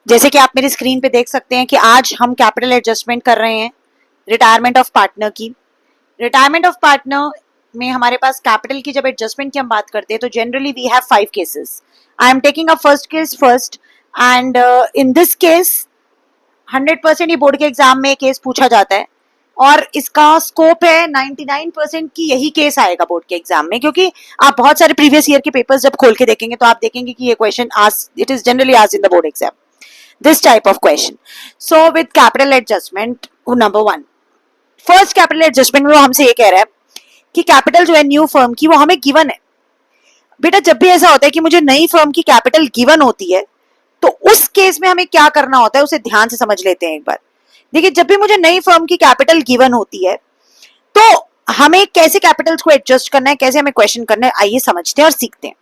जैसे कि आप मेरी स्क्रीन पे देख सकते हैं कि आज हम कैपिटल एडजस्टमेंट कर रहे हैं रिटायरमेंट ऑफ पार्टनर की। रिटायरमेंट ऑफ पार्टनर में हमारे पास कैपिटल की जब एडजस्टमेंट की हम बात करते हैं तो generally we have 5 cases. I am taking a first case first and in this case 100% ये बोर्ड के एग्जाम में केस पूछा जाता है और इसका स्कोप है 99% की यही केस आएगा बोर्ड के एग्जाम में, क्योंकि आप बहुत सारे प्रीवियस ईयर के पेपर्स जब खोल के देखेंगे तो आप देखेंगे कि ये question it is generally asked in the board exam, this type of question. So with capital adjustment, number 1, first capital adjustment में वो हमसे ये कह रहा है कि कैपिटल जो है न्यू फर्म की वो हमें गिवन है। बेटा जब भी ऐसा होता है कि मुझे नई फर्म की कैपिटल गिवन होती है तो उस केस में हमें क्या करना होता है उसे ध्यान से समझ लेते हैं एक बार। देखिए, जब भी मुझे नई फर्म की कैपिटल गिवन होती है तो हमें कैसे कैपिटल्स को एडजस्ट करना है, कैसे हमें क्वेश्चन करना है, आइए समझते हैं और सीखते हैं।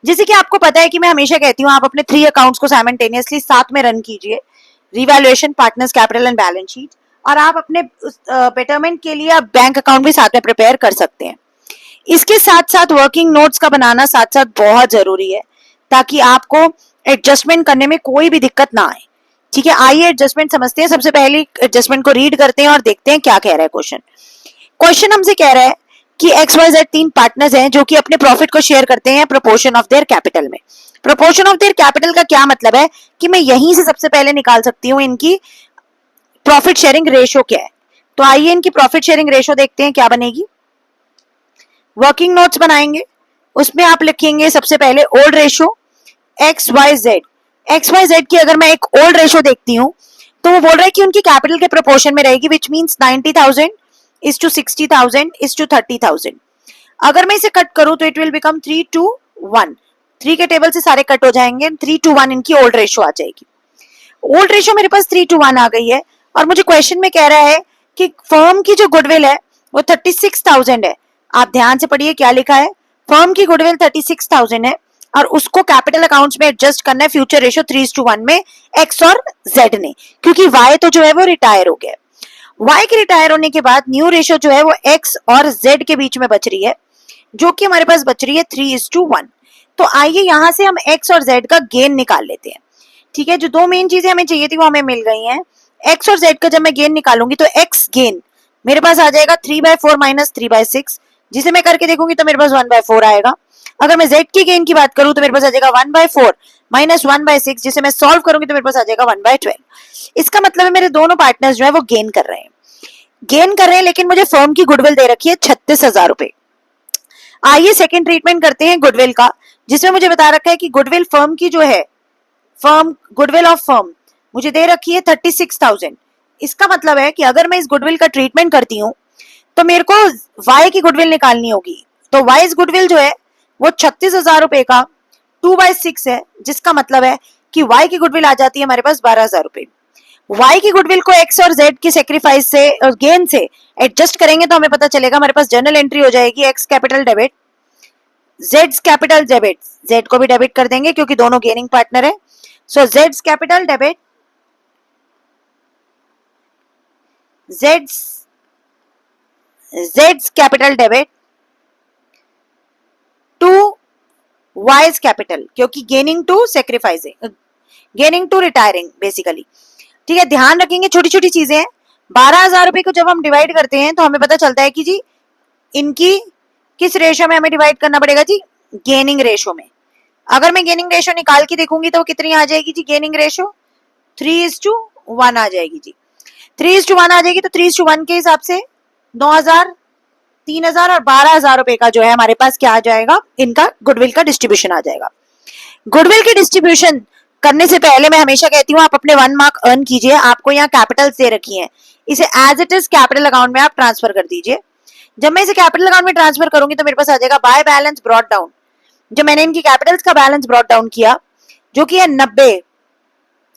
जैसे कि आपको पता है कि मैं हमेशा कहती हूँ आप अपने 3 अकाउंट्स को साइमल्टेनियसली साथ में रन कीजिए, revaluation, partners capital and balance sheet, और आप अपने बेटरमेंट के लिए आप बैंक अकाउंट भी साथ में प्रिपेयर कर सकते हैं। इसके साथ साथ वर्किंग नोट्स का बनाना साथ साथ बहुत जरूरी है ताकि आपको एडजस्टमेंट करने में कोई भी दिक्कत ना आए। ठीक है, आइए एडजस्टमेंट समझते हैं। सबसे पहले एडजस्टमेंट को रीड करते हैं और देखते हैं क्या कह रहा है क्वेश्चन हमसे कह रहा है कि XYZ 3 पार्टनर्स हैं जो कि अपने प्रॉफिट को शेयर करते हैं प्रोपोर्शन ऑफ देयर कैपिटल में। प्रोपोर्शन ऑफ देयर कैपिटल का क्या मतलब है कि मैं यहीं से सबसे पहले निकाल सकती हूँ इनकी प्रॉफिट शेयरिंग रेशियो क्या है। तो आइए इनकी प्रॉफिट शेयरिंग रेशियो देखते हैं क्या बनेगी। वर्किंग नोट्स बनाएंगे, उसमें आप लिखेंगे सबसे पहले ओल्ड रेशियो XYZ की अगर मैं एक ओल्ड रेशियो देखती हूँ तो वो बोल रहा है कि उनकी कैपिटल के प्रोपोर्शन में रहेगी, which means 90,000 is to 60,000 is to 30,000। अगर मैं इसे कट करूं तो इट विल बिकम 3 to 1। 3 के टेबल से सारे कट हो जाएंगे, 3 to 1 इनकी ओल्ड रेशियो आ जाएगी। ओल्ड रेशियो मेरे पास 3 to 1 आ गई है और मुझे क्वेश्चन में कह रहा है कि फर्म की जो गुडविल है वो 36,000 है। आप ध्यान से पढ़िए क्या लिखा है, फर्म की गुडविल 36,000 है और उसको कैपिटल अकाउंट्स में एडजस्ट करना है फ्यूचर रेशियो 3:1 में एक्स और जेड ने, क्योंकि वाई तो जो है वो रिटायर हो गया। Y के रिटायर होने के बाद न्यू रेशियो जो है वो X और Z के बीच में बच रही है, जो कि हमारे पास बच रही है 3:1। तो आइए यहां से हम X और Z का गेन निकाल लेते हैं। ठीक है, जो 2 मेन चीजें हमें चाहिए थी वो हमें मिल गई हैं। X और Z का जब मैं गेन निकालूंगी तो X गेन मेरे पास आ जाएगा 3/4 माइनस 3/6, जिसे मैं करके देखूंगी तो मेरे पास 1/4 आएगा। अगर मैं Z की गेन की बात करूं तो मेरे पास आ जाएगा 1/4 माइनस 1/6, जिसे मैं सॉल्व करूंगी तो मेरे पास आ जाएगा 1/12। इसका मतलब है मेरे दोनों पार्टनर्स जो है वो गेन कर रहे हैं, लेकिन मुझे फर्म की गुडविल दे रखी है 36,000 रुपए। आइए सेकंड ट्रीटमेंट करते हैं गुडविल का, जिसमें मुझे बता रखा है कि गुडविल फर्म की जो है, फर्म गुडविल ऑफ फर्म मुझे दे रखी है 36,000। इसका मतलब है कि अगर मैं इस गुडविल का ट्रीटमेंट करती हूँ तो मेरे को वाई की गुडविल निकालनी होगी। तो वाई गुडविल जो है वो 36,000 रुपए का 2/6 है, जिसका मतलब है कि वाई की गुडविल आ जाती है हमारे पास 12,000 रुपए। Y की गुडविल को X और Z की सेक्रीफाइस से और गेन से एडजस्ट करेंगे तो हमें पता चलेगा हमारे पास जर्नल एंट्री हो जाएगी X capital debit, Z capital debit, Z को भी डेबिट कर देंगे क्योंकि दोनों गेनिंग पार्टनर है। So Z capital debit, Z capital debit to Y's capital, क्योंकि gaining to sacrificing, gaining to retiring basically. ठीक है, ध्यान रखेंगे छोटी छोटी चीजें हैं। 12,000 रुपए को जब हम डिवाइड करते हैं तो हमें पता चलता है कि जी इनकी किस रेशियो में हमें डिवाइड करना पड़ेगा जी, गेनिंग रेशियो में। अगर मैं गेनिंग रेशियो निकाल के देखूंगी तो वो कितनी आ जाएगी जी, गेनिंग रेशियो 3:1 आ जाएगी जी। 3:1 आ जाएगी तो 3:1 के हिसाब से 9,000, 3,000 और 12,000 रुपए का जो है हमारे पास क्या आ जाएगा, इनका गुडविल का डिस्ट्रीब्यूशन आ जाएगा। गुडविल की डिस्ट्रीब्यूशन करने से पहले मैं हमेशा कहती हूँ आप अपने 1 मार्क अर्न कीजिए। आपको यहाँ कैपिटल्स दे रखी हैं, इसे as it is capital account में आप ट्रांसफर कर दीजिए। जब मैं इसे कैपिटल अकाउंट में ट्रांसफर करूंगी तो मेरे पास आ जाएगा बाय बैलेंस ब्रॉट डाउन। जब मैंने इनकी कैपिटल्स का बैलेंस ब्रॉट डाउन किया जो कि है 90,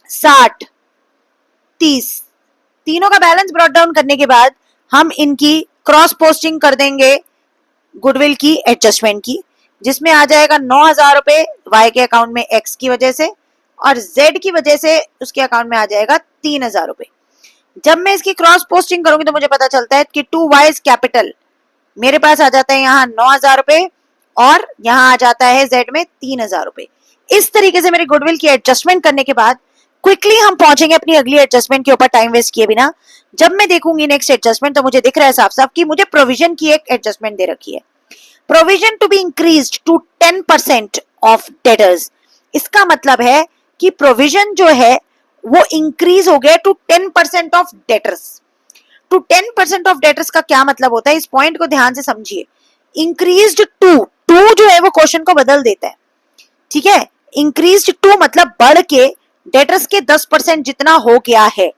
60, 30, तीनों का बैलेंस ब्रॉट डाउन करने के बाद हम इनकी क्रॉस पोस्टिंग कर देंगे गुडविल की एडजस्टमेंट की, जिसमें आ जाएगा 9,000 रुपए वाई के अकाउंट में एक्स की वजह से और जेड की वजह से उसके अकाउंट में आ जाएगा 3,000 रुपए। जब मैं इसकी क्रॉस पोस्टिंग करूंगी तो मुझे पता चलता है कि 2 वाइज कैपिटल मेरे पास आ जाता है यहाँ 9,000 रुपए और यहाँ आ जाता है जेड में 3,000 रुपए। इस तरीके से मेरी गुडविल की एडजस्टमेंट करने के बाद क्विकली हम पहुंचेंगे अपनी अगली एडजस्टमेंट के ऊपर टाइम वेस्ट किए बिना। जब मैं देखूंगी नेक्स्ट एडजस्टमेंट तो मुझे दिख रहा है साफ साफ कि मुझे प्रोविजन की एक एडजस्टमेंट दे रखी है, provision to be increased to 10% of debtors. इसका मतलब है कि प्रोविजन जो है वो इंक्रीज हो गया to 10% of debtors. To 10% of debtors का क्या मतलब होता है, इस पॉइंट को ध्यान से समझिए। इंक्रीज्ड टू, टू जो है वो क्वेश्चन को बदल देता है, ठीक है। इंक्रीज्ड टू मतलब बढ़ के डेटर्स के 10% जितना हो गया है।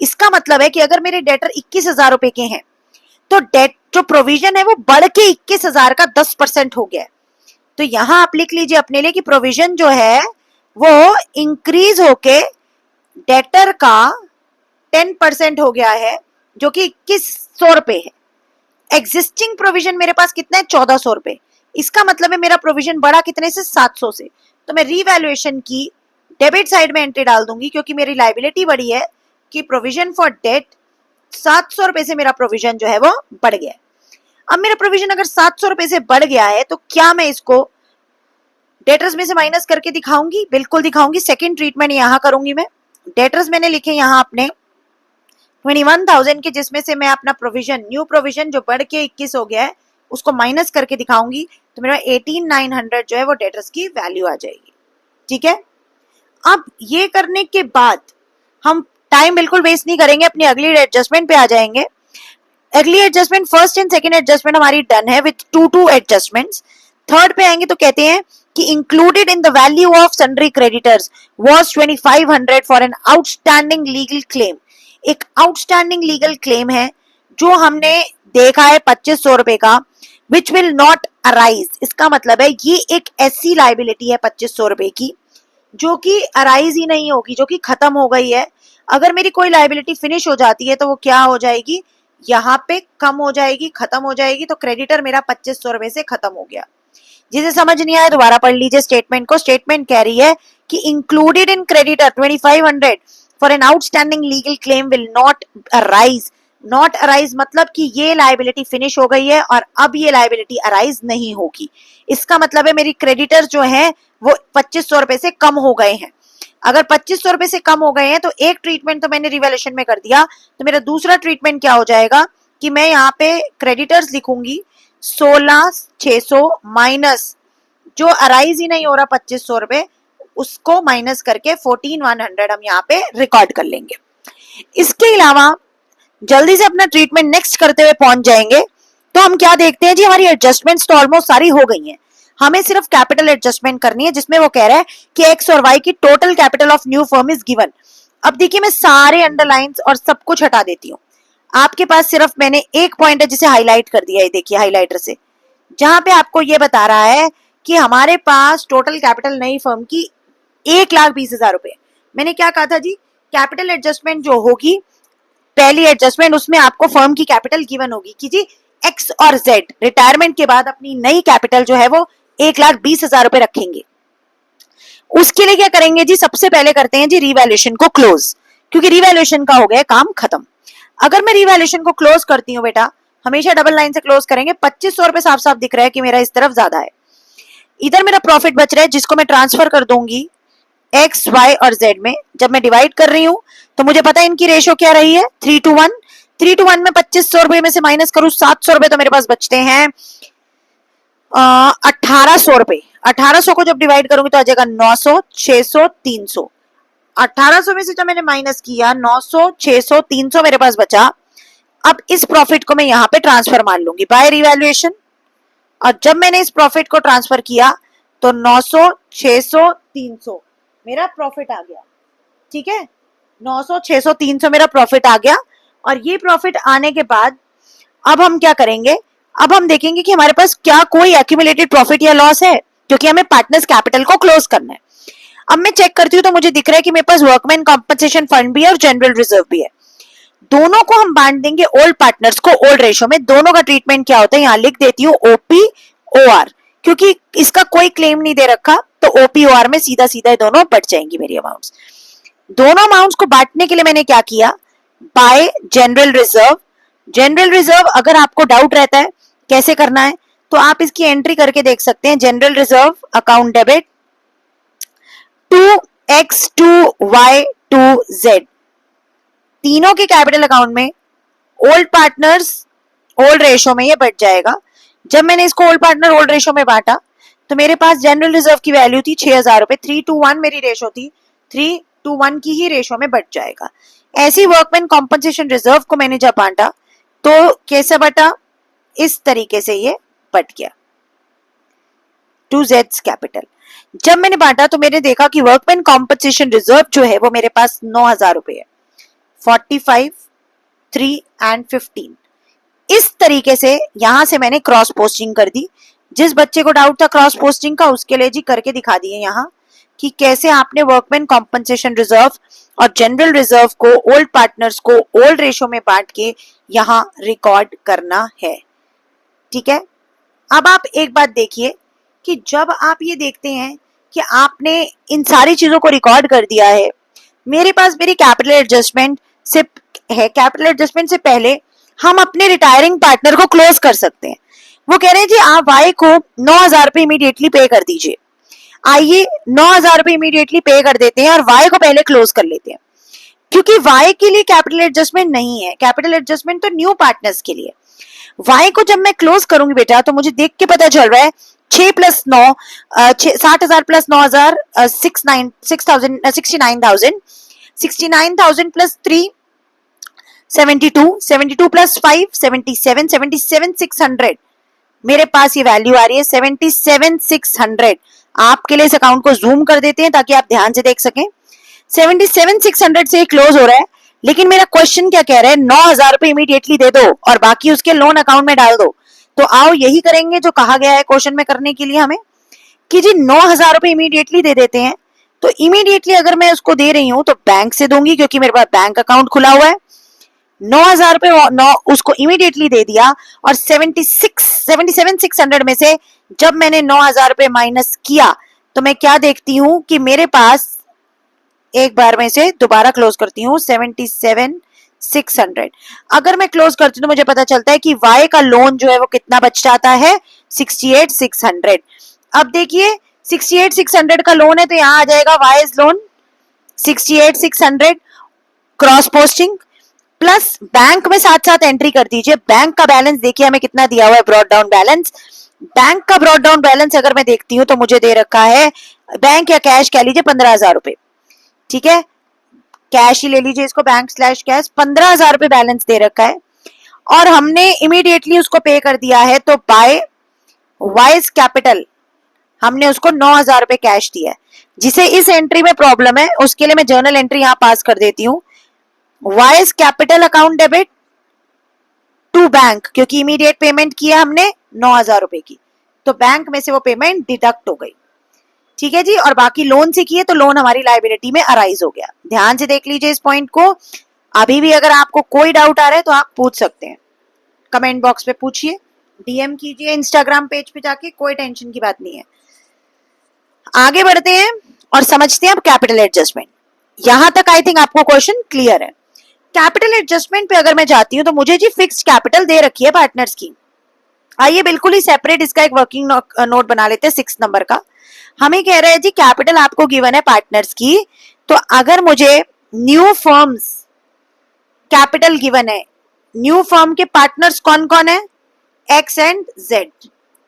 इसका मतलब है कि अगर मेरे डेटर 21,000 रुपए के हैं तो डेट जो प्रोविजन है वो बढ़ के 21,000 का 10% हो गया है। तो यहां आप लिख लीजिए अपने लिए कि प्रोविजन जो है वो इंक्रीज होके डेटर का 10% हो गया है, जो कि 2100 रुपए है। एग्जिस्टिंग प्रोविजन मेरे पास कितना है, 1400 रुपए। इसका मतलब है मेरा प्रोविजन बढ़ा कितने से, 700 से। तो मैं रीवैल्यूएशन की डेबिट साइड में एंट्री डाल दूंगी, क्योंकि मेरी लायबिलिटी बढ़ी है कि प्रोविजन फॉर डेट 700 रुपए से मेरा प्रोविजन जो है वो बढ़ गया है। अब मेरा प्रोविजन अगर 700 रुपए से बढ़ गया है तो क्या मैं इसको डेटर्स में से माइनस करके दिखाऊंगी? बिल्कुल दिखाऊंगी। सेकंड ट्रीटमेंट यहां करूंगी मैं। डेटर्स मैंने लिखे यहां अपने 21,000 के, जिसमें से मैं अपना प्रोविजन, न्यू प्रोविजन जो बढ़ के 21 हो गया है उसको माइनस करके दिखाऊंगी, तो मेरा 18,900 जो है वो डेटर्स की वैल्यू आ जाएगी, ठीक है। अब ये करने के बाद हम टाइम बिल्कुल वेस्ट नहीं करेंगे, अपनी अगली एडजस्टमेंट पे आ जाएंगे। अगली adjustment, first and second adjustment हमारी डन है विथ टू एडजस्टमेंट्स। थर्ड पे आएंगे तो कहते हैं कि included in the value of sundry creditors was 2500 for an outstanding legal claim. एक आउटस्टैंडिंग लीगल क्लेम है जो हमने देखा है 2500 रुपए का, विच विल नॉट अराइज। इसका मतलब है ये एक ऐसी लाइबिलिटी है 2500 रुपए की जो कि अराइज ही नहीं होगी, जो कि खत्म हो गई है। अगर मेरी कोई लाइबिलिटी फिनिश हो जाती है तो वो क्या हो जाएगी, यहाँ पे कम हो जाएगी, खत्म हो जाएगी। तो क्रेडिटर मेरा 2500 रुपए से खत्म हो गया। जिसे समझ नहीं आया दोबारा पढ़ लीजिए स्टेटमेंट को। स्टेटमेंट कह रही है कि included in creditor 2500 for an outstanding legal claim will not arise. Not arise मतलब कि ये लाइबिलिटी फिनिश हो गई है और अब ये लाइबिलिटी अराइज नहीं होगी। इसका मतलब है मेरी क्रेडिटर जो है वो 2500 रुपए से कम हो गए हैं। अगर 2500 रुपए से कम हो गए हैं तो एक ट्रीटमेंट तो मैंने रिवैल्यूएशन में कर दिया, तो मेरा दूसरा ट्रीटमेंट क्या हो जाएगा कि मैं यहाँ पे क्रेडिटर्स लिखूंगी 16,600 माइनस जो अराइज ही नहीं हो रहा 2500 रुपए, उसको माइनस करके 14,100 हम यहाँ पे रिकॉर्ड कर लेंगे। इसके अलावा जल्दी से अपना ट्रीटमेंट नेक्स्ट करते हुए पहुंच जाएंगे। तो हम क्या देखते हैं जी, हमारी एडजस्टमेंट्स तो ऑलमोस्ट सारी हो गई हैं। हमें सिर्फ कैपिटल एडजस्टमेंट करनी है, जिसमें वो कह रहा है कि एक्स और वाई की total capital of new firm is given. अब देखिए मैं सारे अंडरलाइंस और सब कुछ हटा देती हूँ। आपके पास सिर्फ मैंने एक पॉइंट है जिसे हाईलाइट कर दिया है, देखिए हाईलाइटर से, जहां पे आपको ये बता रहा है कि हमारे पास टोटल कैपिटल नई फर्म की 1,20,000 रुपए। मैंने क्या कहा था जी, कैपिटल एडजस्टमेंट जो होगी पहली एडजस्टमेंट, उसमें आपको फर्म की कैपिटल गिवन होगी कि जी एक्स और जेड रिटायरमेंट के बाद अपनी नई कैपिटल जो है वो 1,20,000 रुपए रखेंगे। उसके लिए क्या करेंगे जी, सबसे पहले करते हैं जी रिवैल्यूएशन को क्लोज, क्योंकि रिवैल्यूएशन का हो गया काम खत्म। अगर मैं रिवैल्यूएशन को क्लोज करती हूँ बेटा, हमेशा डबल लाइन से क्लोज करेंगे। 2500 रुपए साफ साफ दिख रहा है कि मेरा इस तरफ ज्यादा है। इधर मेरा प्रॉफिट बच रहा है जिसको मैं ट्रांसफर कर दूंगी एक्स, वाई और जेड में। जब मैं डिवाइड कर रही हूँ तो मुझे पता है इनकी रेशियो क्या रही है, 3:1। 3:1 में 2500 रुपए में से माइनस करूँ 700 रुपए, तो मेरे पास बचते हैं 1800 रुपए। 1800 को जब डिवाइड करूंगी तो आ जाएगा 900, 600, 300। 1800 में से जब मैंने माइनस किया 900, 600, 300 मेरे पास बचा। अब इस प्रॉफिट को मैं यहाँ पे ट्रांसफर मान लूंगी बाय रिवैल्यूएशन, और जब मैंने इस प्रॉफिट को ट्रांसफर किया तो 900, 600, 300 मेरा प्रॉफिट आ गया, ठीक है। 900, 600, 300 मेरा प्रॉफिट आ गया। और ये प्रॉफिट आने के बाद अब हम क्या करेंगे, अब हम देखेंगे कि हमारे पास क्या कोई एक्यूमुलेटेड प्रॉफिट या लॉस है, क्योंकि हमें पार्टनर्स कैपिटल को क्लोज करना है। अब मैं चेक करती हूँ तो मुझे दिख रहा है कि मेरे पास वर्कमैन कॉम्पनसेशन फंड भी है और जनरल रिजर्व भी है। दोनों को हम बांट देंगे ओल्ड पार्टनर्स को ओल्ड रेशो में। दोनों का ट्रीटमेंट क्या होता है, यहाँ लिख देती हूँ ओपी ओआर, क्योंकि इसका कोई क्लेम नहीं दे रखा, तो ओपी ओआर में सीधा सीधा दोनों बढ़ जाएंगी मेरी अमाउंट्स। दोनों अमाउंट्स को बांटने के लिए मैंने क्या किया, bye general reserve. General reserve अगर आपको डाउट रहता है कैसे करना है तो आप इसकी एंट्री करके देख सकते हैं। General reserve account debit to X to Y to Z, तीनों के कैपिटल अकाउंट में ओल्ड पार्टनर्स ओल्ड रेशो में ये बढ़ जाएगा। जब मैंने इसको ओल्ड पार्टनर ओल्ड रेशो में बांटा तो मेरे पास जनरल रिजर्व की वैल्यू थी 6,000 रुपए, 3:1 मेरी रेशो थी, 3:1 की ही रेशो में बढ़ जाएगा। ऐसी वर्कमैन कॉम्पनसेशन रिजर्व को मैंने जब बांटा तो कैसे बटा, इस तरीके से ये बट गया टू जेड्स कैपिटल। जब मैंने बांटा तो मैंने देखा कि वर्कमैन कॉम्पनसेशन रिजर्व जो है वो मेरे पास 9,000 रुपए है, 45, 3 एंड 15। इस तरीके से यहां से मैंने क्रॉस पोस्टिंग कर दी। जिस बच्चे को डाउट था क्रॉस पोस्टिंग का उसके लिए जी करके दिखा दिए यहाँ कि कैसे आपने वर्कमैन कॉम्पनसेशन रिजर्व और जनरल रिजर्व को ओल्ड पार्टनर्स को ओल्ड रेशो में बांट के यहाँ रिकॉर्ड करना है। ठीक है, अब आप एक बात देखिए कि जब आप ये देखते हैं कि आपने इन सारी चीजों को रिकॉर्ड कर दिया है, मेरे पास मेरी कैपिटल एडजस्टमेंट से है, कैपिटल एडजस्टमेंट से पहले हम अपने रिटायरिंग पार्टनर को क्लोज कर सकते हैं। वो कह रहे हैं जी आप वाई को 9,000 रुपए इमीडिएटली पे कर दीजिए। आइए 9,000 रुपए इमीडिएटली पे कर देते हैं और वाई को पहले क्लोज कर लेते हैं, क्योंकि वाई के लिए कैपिटल एडजस्टमेंट नहीं है, कैपिटल एडजस्टमेंट तो न्यू पार्टनर्स के लिए। वाई को जब मैं क्लोज करूंगी बेटा तो मुझे देख के पता चल रहा है 6 प्लस 9 60,000 प्लस 9,000 69,000 प्लस 3 72 प्लस 5 77 600, मेरे पास ये वैल्यू आ रही है 77 600। आपके लिए इस अकाउंट को जूम कर देते हैं ताकि आप ध्यान से देख सकें। 77 600 से क्लोज हो रहा है, लेकिन मेरा क्वेश्चन क्या कह रहा है, 9,000 रुपए इमीडिएटली दे दो और बाकी उसके लोन अकाउंट में डाल दो। तो आओ यही करेंगे जो कहा गया है क्वेश्चन में करने के लिए हमें कि जी 9,000 रुपए इमीडिएटली दे देते हैं। तो इमीडिएटली अगर मैं उसको दे रही हूं तो बैंक से दूंगी क्योंकि मेरे पास बैंक अकाउंट खुला हुआ है। 9,000 रुपए उसको इमीडिएटली दे दिया और 77 600 में से जब मैंने 9,000 रुपए माइनस किया तो मैं क्या देखती हूं कि मेरे पास, एक बार में से दोबारा क्लोज करती हूँ, 77 600 अगर मैं क्लोज करती हूँ तो मुझे पता चलता है कि वाई का लोन जो है वो कितना बच जाता है, 68 600। अब देखिए 68 600 का लोन है तो यहाँ आ जाएगा wise loan 68 600 cross posting plus bank में साथ साथ एंट्री कर दीजिए। बैंक का बैलेंस देखिए हमें कितना दिया हुआ है, ब्रॉड डाउन बैलेंस। बैंक का ब्रॉड डाउन बैलेंस अगर मैं देखती हूँ तो मुझे दे रखा है, बैंक या कैश कह लीजिए, 15,000 रुपए। ठीक है, कैश ही ले लीजिए इसको, बैंक स्लैश कैश, 15,000 रुपए बैलेंस दे रखा है और हमने इमीडिएटली उसको पे कर दिया है। तो बाय वाइज कैपिटल हमने उसको 9,000 रुपए कैश दिया है। जिसे इस एंट्री में प्रॉब्लम है उसके लिए मैं जर्नल एंट्री यहां पास कर देती हूँ, wise capital account debit to bank, क्योंकि इमीडिएट पेमेंट किया हमने 9,000 रुपए की तो बैंक में से वो पेमेंट डिडक्ट हो गई। ठीक है जी, और बाकी लोन से किए तो लोन हमारी लायबिलिटी में अराइज हो गया। ध्यान से देख लीजिए इस पॉइंट को। अभी भी अगर आपको कोई डाउट आ रहा है तो आप पूछ सकते हैं, कमेंट बॉक्स पे पूछिए, डीएम कीजिए इंस्टाग्राम पेज पे जाके, कोई टेंशन की बात नहीं है। आगे बढ़ते हैं और समझते हैं अब कैपिटल एडजस्टमेंट। यहां तक आई थिंक आपको क्वेश्चन क्लियर है। कैपिटल एडजस्टमेंट पे अगर मैं जाती हूँ तो मुझे जी फिक्स्ड कैपिटल दे रखी है पार्टनर्स की। आइए बिल्कुल ही सेपरेट इसका एक वर्किंग नोट बना लेते हैं 6 नंबर का। हमें कह रहा है जी कैपिटल आपको गिवन है पार्टनर्स की, तो अगर मुझे न्यू फर्म्स कैपिटल गिवन है, न्यू फर्म के पार्टनर्स कौन कौन है, एक्स एंड जेड,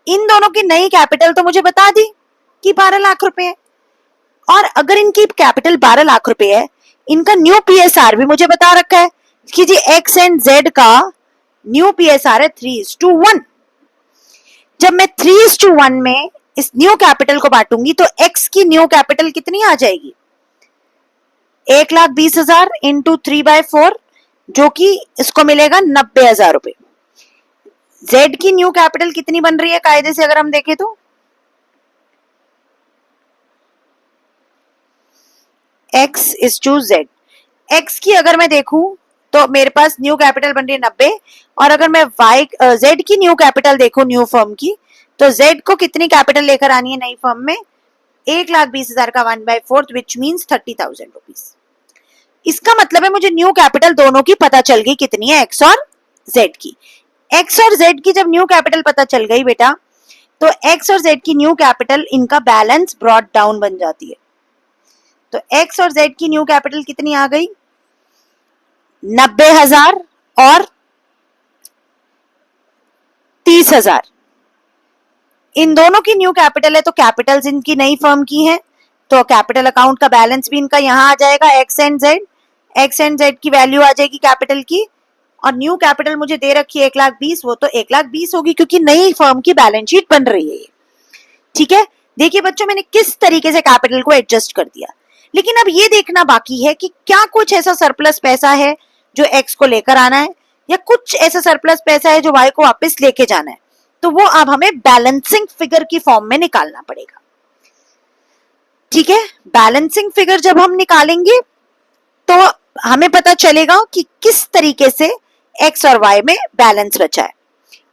इन दोनों की नई कैपिटल तो मुझे बता दी कि 12 लाख रुपए है। और अगर इनकी कैपिटल 12 लाख रुपए है, इनका न्यू पीएसआर भी मुझे बता रखा है कि जी एक्स एंड जेड का न्यू पीएसआर है 3:1। जब मैं 3:1 में इस न्यू कैपिटल को बांटूंगी तो एक्स की न्यू कैपिटल कितनी आ जाएगी, 1,20,000 इंटू 3/4 जो कि इसको मिलेगा 90,000 रुपए। जेड की न्यू कैपिटल कितनी बन रही है कायदे से अगर हम देखें तो x is to z. X की अगर मैं देखूं तो मेरे पास न्यू कैपिटल बन रही है 90, और अगर मैं जेड की न्यू कैपिटल देखूं न्यू फर्म की तो जेड को कितनी कैपिटल लेकर आनी है नई फर्म में, 1,20,000 का 1/4 विच मीन्स 30,000 रुपीज। इसका मतलब है मुझे न्यू कैपिटल दोनों की पता चल गई कितनी है, एक्स और जेड की। एक्स और जेड की जब न्यू कैपिटल पता चल गई बेटा तो एक्स और जेड की न्यू कैपिटल इनका बैलेंस ब्रॉट डाउन बन जाती है। तो एक्स और जेड की न्यू कैपिटल कितनी आ गई? 90,000 और 30,000। इन दोनों की न्यू कैपिटल है, तो कैपिटल्स इनकी नई फर्म की है, तो कैपिटल अकाउंट का बैलेंस भी इनका यहां आ जाएगा, x and Z. X and Z की वैल्यू आ जाएगी कैपिटल की, और न्यू कैपिटल मुझे दे रखी है 1,20,000, वो तो 1,20,000 होगी क्योंकि नई फर्म की बैलेंस शीट बन रही है। ठीक है, देखिए बच्चों मैंने किस तरीके से कैपिटल को एडजस्ट कर दिया। लेकिन अब ये देखना बाकी है कि क्या कुछ ऐसा सरप्लस पैसा है जो एक्स को लेकर आना है, या कुछ ऐसा सरप्लस पैसा है जो वाई को वापस लेके जाना है। तो वो अब हमें बैलेंसिंग फिगर की फॉर्म में निकालना पड़ेगा। ठीक है, बैलेंसिंग फिगर जब हम निकालेंगे तो हमें पता चलेगा कि किस तरीके से एक्स और वाई में बैलेंस बचा है।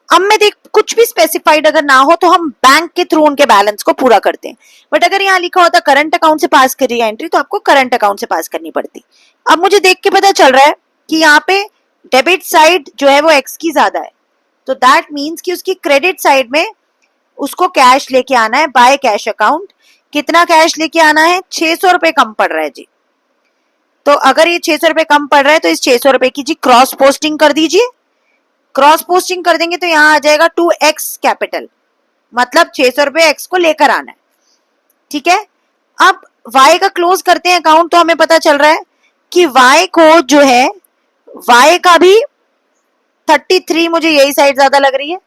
अब मैं देख, कुछ भी स्पेसिफाइड अगर ना हो तो हम बैंक के थ्रू उनके बैलेंस को पूरा करते हैं, बट अगर यहाँ लिखा होता करंट अकाउंट से पास करिए एंट्री, तो आपको करंट अकाउंट से पास करनी पड़ती। अब मुझे देख के पता चल रहा है कि यहाँ पे डेबिट साइड जो है वो एक्स की ज्यादा है, तो दैट मीन्स कि उसकी क्रेडिट साइड में उसको कैश लेके आना है बाय कैश अकाउंट। कितना कैश लेके आना है? 600 रुपए कम पड़ रहा है जी। तो अगर ये 600 रुपए कम पड़ रहा है तो इस 600 रुपए की जी क्रॉस पोस्टिंग कर दीजिए। क्रॉस पोस्टिंग कर देंगे तो यहाँ आ जाएगा 2x कैपिटल, मतलब 600 रुपए एक्स को लेकर आना है। ठीक है, अब y का क्लोज करते हैं अकाउंट, तो हमें पता चल रहा है कि y को जो है, y का भी 33, मुझे यही साइड ज्यादा लग रही है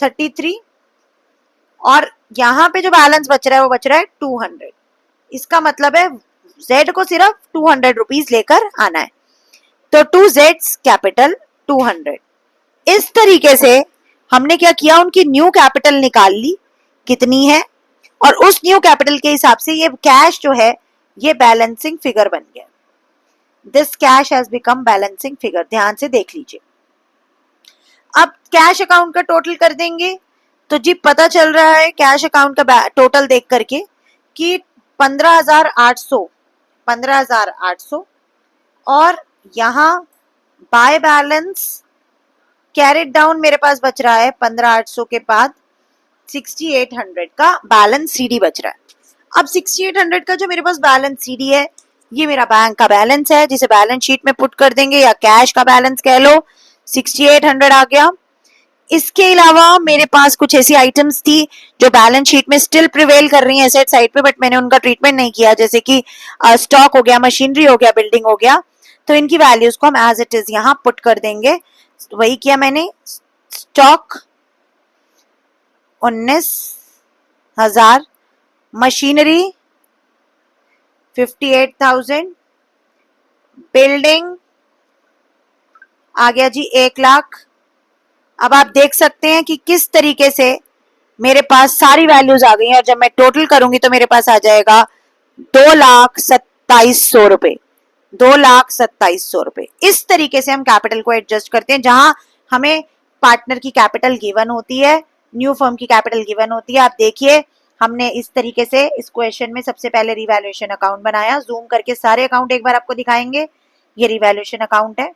33, और यहां पे जो बैलेंस बच रहा है वो बच रहा है 200। इसका मतलब है z को सिर्फ 200 रुपीज लेकर आना है, तो 2z कैपिटल 200। इस तरीके से हमने क्या किया, उनकी न्यू कैपिटल निकाल ली कितनी है, और उस न्यू कैपिटल के हिसाब से ये कैश जो है ये बैलेंसिंग फिगर बन गया। This cash has become balancing figure. ध्यान से देख लीजिए। अब कैश अकाउंट का टोटल कर देंगे तो जी पता चल रहा है कैश अकाउंट का टोटल देख करके कि 15,800 और यहाँ बाय बैलेंस कैरेट डाउन मेरे पास बच रहा है 15,800 के बाद 6,800 का बैलेंस सीडी बच रहा है। अब 6,800 का जो मेरे पास बैलेंस सीडी है ये मेरा बैंक का बैलेंस है, जिसे बैलेंस शीट में पुट कर देंगे, या कैश का बैलेंस कह लो। 6,800 आ गया। इसके अलावा मेरे पास कुछ ऐसी आइटम्स थी जो बैलेंस शीट में स्टिल प्रिवेल कर रही हैं एसेट साइड पे, बट मैंने उनका ट्रीटमेंट नहीं किया, जैसे कि स्टॉक हो गया, मशीनरी हो गया, बिल्डिंग हो गया, तो इनकी वैल्यूज को हम एज इट इज यहाँ पुट कर देंगे। तो वही किया मैंने। स्टॉक 19,000, मशीनरी 58,000, बिल्डिंग आ गया जी 1,00,000। अब आप देख सकते हैं कि किस तरीके से मेरे पास सारी वैल्यूज आ गई हैं, और जब मैं टोटल करूंगी तो मेरे पास आ जाएगा 2,27,100 रुपए। 2,27,100 रुपए। इस तरीके से हम कैपिटल को एडजस्ट करते हैं, जहां हमें पार्टनर की कैपिटल गिवन होती है, न्यू फर्म की कैपिटल गिवन होती है। आप देखिए हमने इस तरीके से इस क्वेश्चन में सबसे पहले रिवैल्यूएशन अकाउंट बनाया। जूम करके सारे अकाउंट एक बार आपको दिखाएंगे। ये रिवैल्यूएशन अकाउंट है,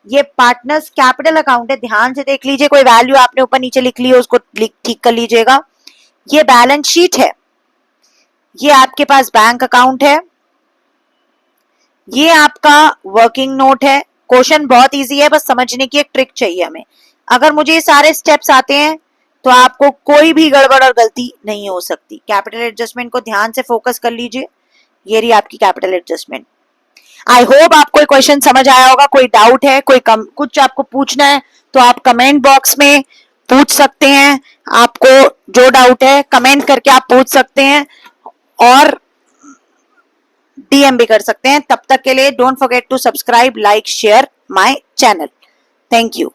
ये पार्टनर्स कैपिटल अकाउंट है। ध्यान से देख लीजिए, कोई वैल्यू आपने ऊपर नीचे लिख ली है उसको ठीक कर लीजिएगा। ये बैलेंस शीट है, ये आपके पास बैंक अकाउंट है, ये आपका वर्किंग नोट है। क्वेश्चन बहुत इजी है, बस समझने की एक ट्रिक चाहिए हमें। अगर मुझे ये सारे स्टेप्स आते हैं तो आपको कोई भी गड़बड़ और गलती नहीं हो सकती। कैपिटल एडजस्टमेंट को ध्यान से फोकस कर लीजिए। ये रही आपकी कैपिटल एडजस्टमेंट। आई होप आपको क्वेश्चन समझ आया होगा। कोई डाउट है, कुछ आपको पूछना है तो आप कमेंट बॉक्स में पूछ सकते हैं। आपको जो डाउट है कमेंट करके आप पूछ सकते हैं, और डीएम भी कर सकते हैं। तब तक के लिए don't forget to subscribe, like, share my channel. Thank you.